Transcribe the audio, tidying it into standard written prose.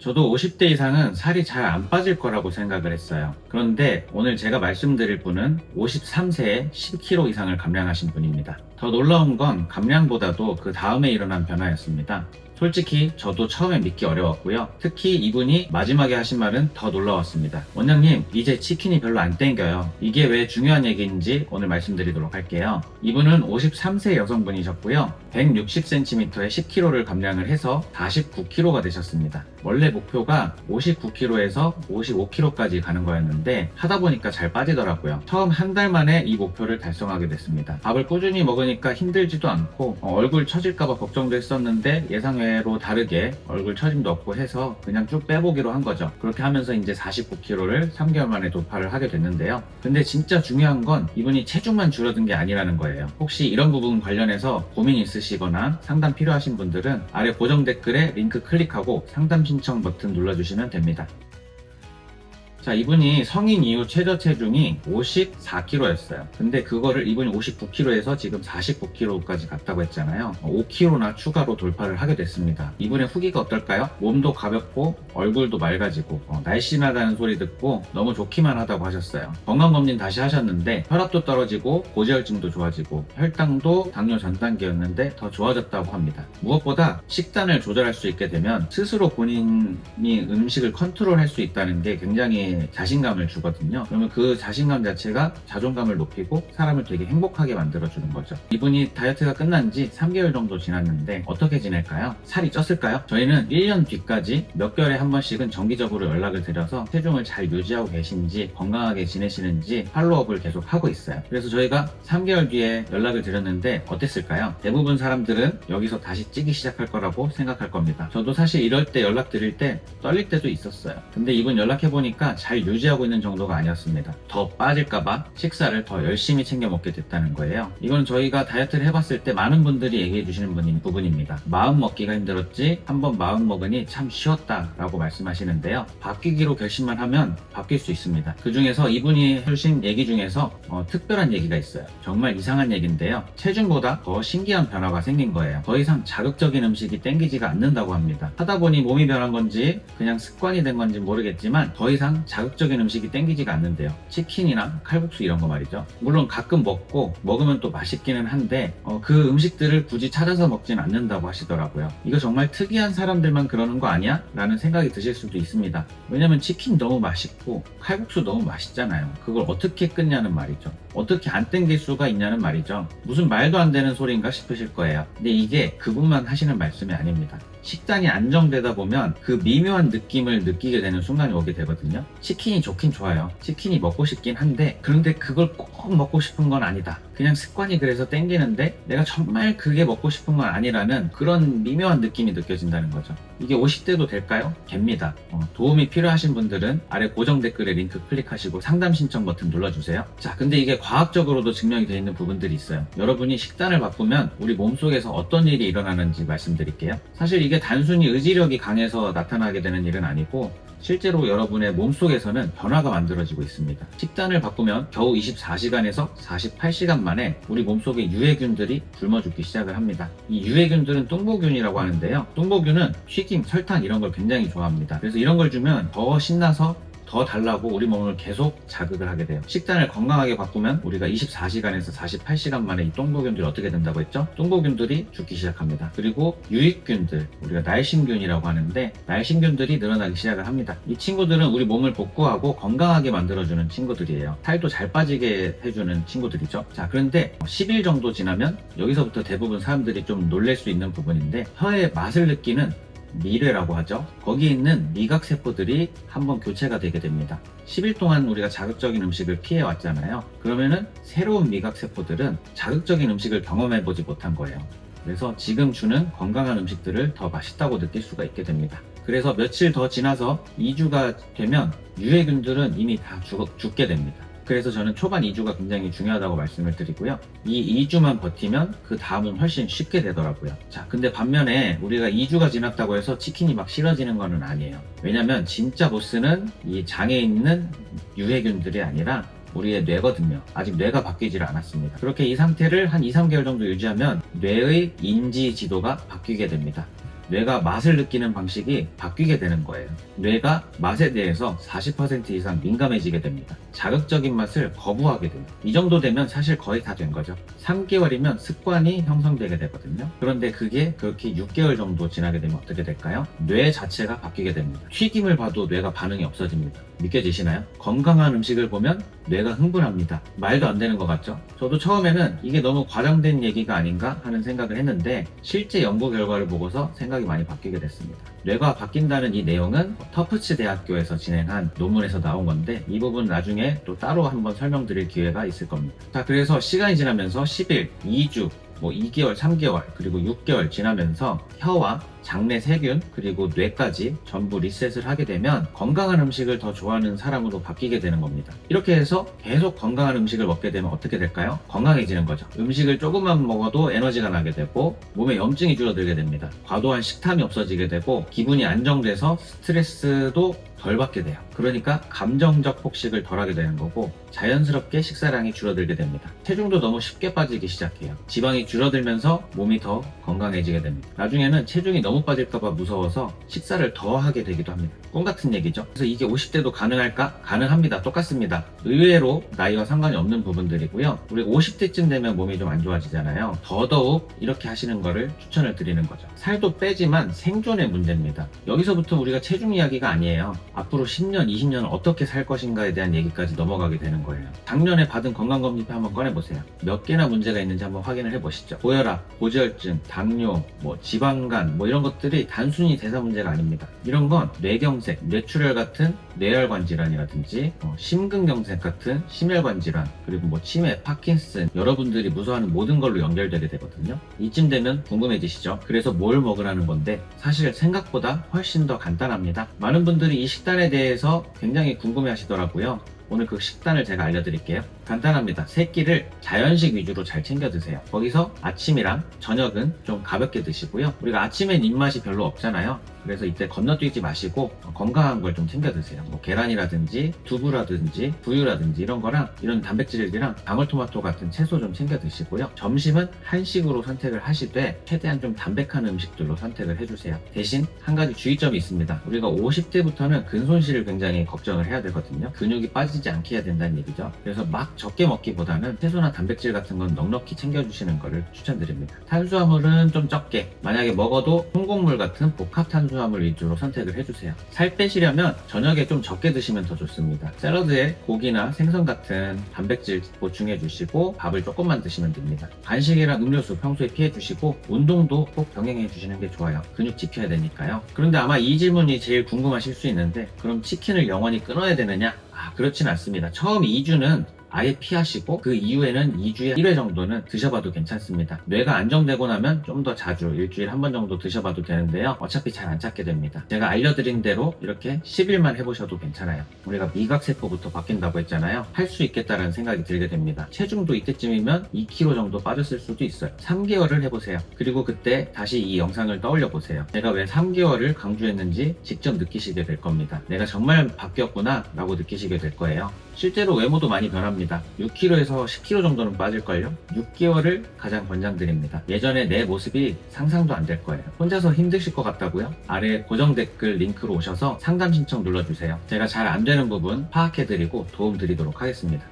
저도 50대 이상은 살이 잘 안 빠질 거라고 생각을 했어요. 그런데 오늘 제가 말씀드릴 분은 53세에 10kg 이상을 감량하신 분입니다. 더 놀라운 건 감량보다도 그 다음에 일어난 변화였습니다. 솔직히 저도 처음에 믿기 어려웠고요. 특히 이분이 마지막에 하신 말은 더 놀라웠습니다. 원장님, 이제 치킨이 별로 안 땡겨요. 이게 왜 중요한 얘기인지 오늘 말씀드리도록 할게요. 이분은 53세 여성분이셨고요. 160cm에 10kg를 감량을 해서 49kg가 되셨습니다. 원래 목표가 59kg에서 55kg까지 가는 거였는데 하다 보니까 잘 빠지더라고요. 처음 한 달 만에 이 목표를 달성하게 됐습니다. 밥을 꾸준히 먹으니까 힘들지도 않고 얼굴 처질까봐 걱정도 했었는데 예상외로 다르게 얼굴 처짐도 없고 해서 그냥 쭉 빼보기로 한 거죠. 그렇게 하면서 이제 49kg를 3개월 만에 돌파를 하게 됐는데요. 근데 진짜 중요한 건 이분이 체중만 줄어든 게 아니라는 거예요. 혹시 이런 부분 관련해서 고민 있으시거나 상담 필요하신 분들은 아래 고정 댓글에 링크 클릭하고 상담 신청 버튼 눌러주시면 됩니다. 자, 이분이 성인 이후 최저 체중이 54kg였어요. 근데 그거를 이분이 59kg에서 지금 49kg까지 갔다고 했잖아요. 5kg나 추가로 돌파를 하게 됐습니다. 이분의 후기가 어떨까요? 몸도 가볍고 얼굴도 맑아지고 날씬하다는 소리 듣고 너무 좋기만 하다고 하셨어요. 건강검진 다시 하셨는데 혈압도 떨어지고 고지혈증도 좋아지고 혈당도 당뇨 전 단계였는데 더 좋아졌다고 합니다. 무엇보다 식단을 조절할 수 있게 되면 스스로 본인이 음식을 컨트롤할 수 있다는 게 굉장히 자신감을 주거든요. 그러면 그 자신감 자체가 자존감을 높이고 사람을 되게 행복하게 만들어주는 거죠. 이분이 다이어트가 끝난 지 3개월 정도 지났는데 어떻게 지낼까요? 살이 쪘을까요? 저희는 1년 뒤까지 몇 개월에 한 번씩은 정기적으로 연락을 드려서 체중을 잘 유지하고 계신지 건강하게 지내시는지 팔로우업을 계속 하고 있어요. 그래서 저희가 3개월 뒤에 연락을 드렸는데 어땠을까요? 대부분 사람들은 여기서 다시 찌기 시작할 거라고 생각할 겁니다. 저도 사실 이럴 때 연락 드릴 때 떨릴 때도 있었어요. 근데 이분 연락해보니까 잘 유지하고 있는 정도가 아니었습니다. 더 빠질까봐 식사를 더 열심히 챙겨 먹게 됐다는 거예요. 이건 저희가 다이어트를 해봤을 때 많은 분들이 얘기해 주시는 부분입니다. 마음 먹기가 힘들었지 한번 마음 먹으니 참 쉬웠다라고 말씀하시는데요. 바뀌기로 결심만 하면 바뀔 수 있습니다. 그 중에서 이분이 해주신 얘기 중에서 특별한 얘기가 있어요. 정말 이상한 얘기인데요. 체중보다 더 신기한 변화가 생긴 거예요. 더 이상 자극적인 음식이 땡기지가 않는다고 합니다. 하다 보니 몸이 변한 건지 그냥 습관이 된 건지 모르겠지만 더 이상 자극적인 음식이 땡기지가 않는데요. 치킨이나 칼국수 이런 거 말이죠. 물론 가끔 먹으면 또 맛있기는 한데 그 음식들을 굳이 찾아서 먹진 않는다고 하시더라고요. 이거 정말 특이한 사람들만 그러는 거 아니야? 라는 생각이 드실 수도 있습니다. 왜냐면 치킨 너무 맛있고 칼국수 너무 맛있잖아요. 그걸 어떻게 끊냐는 말이죠. 어떻게 안 땡길 수가 있냐는 말이죠. 무슨 말도 안 되는 소리인가 싶으실 거예요. 근데 이게 그분만 하시는 말씀이 아닙니다. 식단이 안정되다 보면 그 미묘한 느낌을 느끼게 되는 순간이 오게 되거든요. 치킨이 좋긴 좋아요. 치킨이 먹고 싶긴 한데 그런데 그걸 꼭 먹고 싶은 건 아니다. 그냥 습관이 그래서 땡기는데 내가 정말 그게 먹고 싶은 건 아니라는 그런 미묘한 느낌이 느껴진다는 거죠. 이게 50대도 될까요? 됩니다. 도움이 필요하신 분들은 아래 고정 댓글에 링크 클릭하시고 상담 신청 버튼 눌러주세요. 자, 근데 이게 과학적으로도 증명이 되어 있는 부분들이 있어요. 여러분이 식단을 바꾸면 우리 몸속에서 어떤 일이 일어나는지 말씀드릴게요. 사실 이게 단순히 의지력이 강해서 나타나게 되는 일은 아니고 실제로 여러분의 몸속에서는 변화가 만들어지고 있습니다. 식단을 바꾸면 겨우 24시간에서 48시간 만에 우리 몸속의 유해균들이 굶어 죽기 시작을 합니다. 이 유해균들은 뚱보균이라고 하는데요. 뚱보균은 튀김, 설탕 이런 걸 굉장히 좋아합니다. 그래서 이런 걸 주면 더 신나서 더 달라고 우리 몸을 계속 자극을 하게 돼요. 식단을 건강하게 바꾸면 우리가 24시간에서 48시간 만에 이 똥보균들이 어떻게 된다고 했죠? 똥보균들이 죽기 시작합니다. 그리고 유익균들, 우리가 날씬균이라고 하는데 날씬균들이 늘어나기 시작을 합니다. 이 친구들은 우리 몸을 복구하고 건강하게 만들어주는 친구들이에요. 살도 잘 빠지게 해주는 친구들이죠. 자, 그런데 10일 정도 지나면 여기서부터 대부분 사람들이 좀 놀랄 수 있는 부분인데 혀의 맛을 느끼는 미뢰라고 하죠. 거기 있는 미각세포들이 한번 교체가 되게 됩니다. 10일 동안 우리가 자극적인 음식을 피해 왔잖아요. 그러면은 새로운 미각세포들은 자극적인 음식을 경험해보지 못한 거예요. 그래서 지금 주는 건강한 음식들을 더 맛있다고 느낄 수가 있게 됩니다. 그래서 며칠 더 지나서 2주가 되면 유해균들은 이미 다 죽게 됩니다. 그래서 저는 초반 2주가 굉장히 중요하다고 말씀을 드리고요. 이 2주만 버티면 그 다음은 훨씬 쉽게 되더라고요. 자, 근데 반면에 우리가 2주가 지났다고 해서 치킨이 막 싫어지는 건 아니에요. 왜냐면 진짜 보스는 이 장에 있는 유해균들이 아니라 우리의 뇌거든요. 아직 뇌가 바뀌지를 않았습니다. 그렇게 이 상태를 한 2, 3개월 정도 유지하면 뇌의 인지 지도가 바뀌게 됩니다. 뇌가 맛을 느끼는 방식이 바뀌게 되는 거예요. 뇌가 맛에 대해서 40% 이상 민감해지게 됩니다. 자극적인 맛을 거부하게 돼요. 이 정도 되면 사실 거의 다 된 거죠. 3개월이면 습관이 형성되게 되거든요. 그런데 그게 그렇게 6개월 정도 지나게 되면 어떻게 될까요? 뇌 자체가 바뀌게 됩니다. 튀김을 봐도 뇌가 반응이 없어집니다. 믿겨지시나요? 건강한 음식을 보면 뇌가 흥분합니다. 말도 안 되는 것 같죠? 저도 처음에는 이게 너무 과장된 얘기가 아닌가 하는 생각을 했는데 실제 연구 결과를 보고서 생각이 많이 바뀌게 됐습니다. 뇌가 바뀐다는 이 내용은 터프츠 대학교에서 진행한 논문에서 나온 건데 이 부분 나중에 또 따로 한번 설명드릴 기회가 있을 겁니다. 자, 그래서 시간이 지나면서 10일, 2주, 2개월, 3개월, 그리고 6개월 지나면서 혀와 장내 세균, 그리고 뇌까지 전부 리셋을 하게 되면 건강한 음식을 더 좋아하는 사람으로 바뀌게 되는 겁니다. 이렇게 해서 계속 건강한 음식을 먹게 되면 어떻게 될까요? 건강해지는 거죠. 음식을 조금만 먹어도 에너지가 나게 되고 몸에 염증이 줄어들게 됩니다. 과도한 식탐이 없어지게 되고 기분이 안정돼서 스트레스도 덜 받게 돼요. 그러니까 감정적 폭식을 덜 하게 되는 거고 자연스럽게 식사량이 줄어들게 됩니다. 체중도 너무 쉽게 빠지기 시작해요. 지방이 줄어들면서 몸이 더 건강해지게 됩니다. 나중에는 체중이 너무 빠질까봐 무서워서 식사를 더 하게 되기도 합니다. 꿈 같은 얘기죠. 그래서 이게 50대도 가능할까? 가능합니다. 똑같습니다. 의외로 나이와 상관이 없는 부분들이고요. 우리 50대쯤 되면 몸이 좀 안 좋아지잖아요. 더더욱 이렇게 하시는 거를 추천을 드리는 거죠. 살도 빼지만 생존의 문제입니다. 여기서부터 우리가 체중 이야기가 아니에요. 앞으로 10년, 20년 어떻게 살 것인가에 대한 얘기까지 넘어가게 되는 거예요. 작년에 받은 건강검진표 한번 꺼내보세요. 몇 개나 문제가 있는지 한번 확인을 해보시죠. 고혈압, 고지혈증, 당뇨, 지방간 이런 것들이 단순히 대사 문제가 아닙니다. 이런 건 뇌경색, 뇌출혈 같은 뇌혈관 질환이라든지 심근경색 같은 심혈관 질환, 그리고 치매, 파킨슨, 여러분들이 무서워하는 모든 걸로 연결되게 되거든요. 이쯤 되면 궁금해지시죠? 그래서 뭘 먹으라는 건데 사실 생각보다 훨씬 더 간단합니다. 많은 분들이 이 식단에 대해서 굉장히 궁금해 하시더라고요. 오늘 그 식단을 제가 알려드릴게요. 간단합니다. 세 끼를 자연식 위주로 잘 챙겨 드세요. 거기서 아침이랑 저녁은 좀 가볍게 드시고요. 우리가 아침엔 입맛이 별로 없잖아요. 그래서 이때 건너뛰지 마시고 건강한 걸 좀 챙겨 드세요. 계란이라든지 두부라든지 두유라든지 이런 거랑 이런 단백질이랑 방울토마토 같은 채소 좀 챙겨 드시고요. 점심은 한식으로 선택을 하시되 최대한 좀 담백한 음식들로 선택을 해주세요. 대신 한 가지 주의점이 있습니다. 우리가 50대부터는 근손실을 굉장히 걱정을 해야 되거든요. 근육이 빠지지 않게 해야 된다는 얘기죠. 그래서 막 적게 먹기보다는 채소나 단백질 같은 건 넉넉히 챙겨주시는 것을 추천드립니다. 탄수화물은 좀 적게, 만약에 먹어도 통곡물 같은 복합 탄수화물 위주로 선택을 해주세요. 살 빼시려면 저녁에 좀 적게 드시면 더 좋습니다. 샐러드에 고기나 생선 같은 단백질 보충해 주시고 밥을 조금만 드시면 됩니다. 간식이랑 음료수 평소에 피해 주시고 운동도 꼭 병행해 주시는 게 좋아요. 근육 지켜야 되니까요. 그런데 아마 이 질문이 제일 궁금하실 수 있는데 그럼 치킨을 영원히 끊어야 되느냐? 그렇진 않습니다. 처음 2주는 아예 피하시고 그 이후에는 2주에 1회 정도는 드셔봐도 괜찮습니다. 뇌가 안정되고 나면 좀 더 자주 일주일에 한 번 정도 드셔봐도 되는데요. 어차피 잘 안 찾게 됩니다. 제가 알려드린 대로 이렇게 10일만 해보셔도 괜찮아요. 우리가 미각세포부터 바뀐다고 했잖아요. 할 수 있겠다라는 생각이 들게 됩니다. 체중도 이때쯤이면 2kg 정도 빠졌을 수도 있어요. 3개월을 해보세요. 그리고 그때 다시 이 영상을 떠올려 보세요. 제가 왜 3개월을 강조했는지 직접 느끼시게 될 겁니다. 내가 정말 바뀌었구나 라고 느끼시게 될 거예요. 실제로 외모도 많이 변합니다. 6kg에서 10kg 정도는 빠질걸요? 6개월을 가장 권장드립니다. 예전에 내 모습이 상상도 안 될 거예요. 혼자서 힘드실 것 같다고요? 아래 고정 댓글 링크로 오셔서 상담 신청 눌러주세요. 제가 잘 안 되는 부분 파악해드리고 도움 드리도록 하겠습니다.